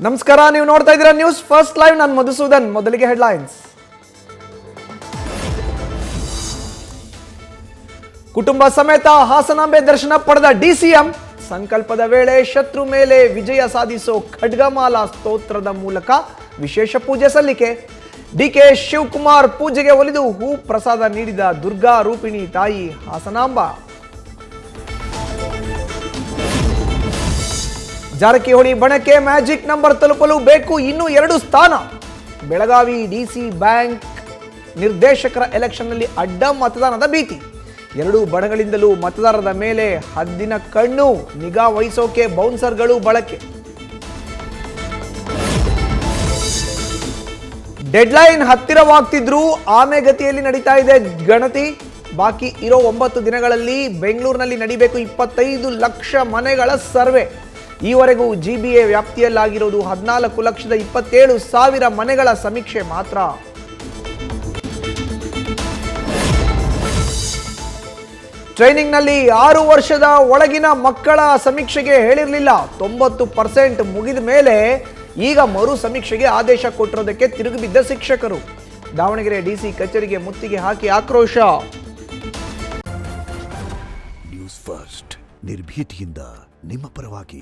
ನಮಸ್ಕಾರ, ನೀವು ನೋಡ್ತಾ ಇದ್ದೀರಾ ನ್ಯೂಸ್ ಫಸ್ಟ್ ಲೈವ್. ನಾನು ಮಧುಸೂದನ್. ಮೊದಲಿಗೆ ಹೆಡ್ಲೈನ್ಸ್. ಕುಟುಂಬ ಸಮೇತ ಹಾಸನಾಂಬೆ ದರ್ಶನ ಪಡೆದ ಡಿಸಿಎಂ. ಸಂಕಲ್ಪದ ವೇಳೆ ಶತ್ರು ಮೇಲೆ ವಿಜಯ ಸಾಧಿಸೋ ಖಡ್ಗಮಾಲಾ ಸ್ತೋತ್ರದ ಮೂಲಕ ವಿಶೇಷ ಪೂಜೆ ಸಲ್ಲಿಕೆ. ಡಿಕೆ ಶಿವಕುಮಾರ್ ಪೂಜೆಗೆ ಒಲಿದು ಹೂ ಪ್ರಸಾದ ನೀಡಿದ ದುರ್ಗಾ ರೂಪಿಣಿ ತಾಯಿ ಹಾಸನಾಂಬ. ಜಾರಕಿಹೊಳಿ ಬಣಕ್ಕೆ ಮ್ಯಾಜಿಕ್ ನಂಬರ್ ತಲುಪಲು ಬೇಕು ಇನ್ನೂ 2 ಸ್ಥಾನ. ಬೆಳಗಾವಿ ಡಿಸಿ ಬ್ಯಾಂಕ್ ನಿರ್ದೇಶಕರ ಎಲೆಕ್ಷನ್ನಲ್ಲಿ ಅಡ್ಡ ಮತದಾನದ ಭೀತಿ. 2 ಬಣಗಳಿಂದಲೂ ಮತದಾರರ ಮೇಲೆ ಹದ್ದಿನ ಕಣ್ಣು, ನಿಗಾ ವಹಿಸೋಕೆ ಬೌನ್ಸರ್ಗಳು ಬಳಕೆ. ಡೆಡ್ಲೈನ್ ಹತ್ತಿರವಾಗ್ತಿದ್ರೂ ಆಮೆಗತಿಯಲ್ಲಿ ನಡೀತಾ ಇದೆ ಗಣತಿ. ಬಾಕಿ ಇರೋ 9 ದಿನಗಳಲ್ಲಿ ಬೆಂಗಳೂರಿನಲ್ಲಿ ನಡೀಬೇಕು 25 ಲಕ್ಷ ಮನೆಗಳ ಸರ್ವೆ. ಈವರೆಗೂ ಜಿಬಿಎ ವ್ಯಾಪ್ತಿಯಲ್ಲಾಗಿರೋದು 14,27,000 ಮನೆಗಳ ಸಮೀಕ್ಷೆ ಮಾತ್ರ. ಟ್ರೈನಿಂಗ್ನಲ್ಲಿ 6 ವರ್ಷದ ಒಳಗಿನ ಮಕ್ಕಳ ಸಮೀಕ್ಷೆಗೆ ಹೇಳಿರಲಿಲ್ಲ. 90% ಮುಗಿದ ಮೇಲೆ ಈಗ ಮರು ಸಮೀಕ್ಷೆಗೆ ಆದೇಶ ಕೊಟ್ಟಿರೋದಕ್ಕೆ ತಿರುಗಿಬಿದ್ದ ಶಿಕ್ಷಕರು. ದಾವಣಗೆರೆ ಡಿಸಿ ಕಚೇರಿಗೆ ಮುತ್ತಿಗೆ ಹಾಕಿ ಆಕ್ರೋಶ. ನ್ಯೂಸ್ ಫಸ್ಟ್, ನಿರ್ಭೀತಿಯಿಂದ ನಿಮ್ಮ ಪರವಾಗಿ.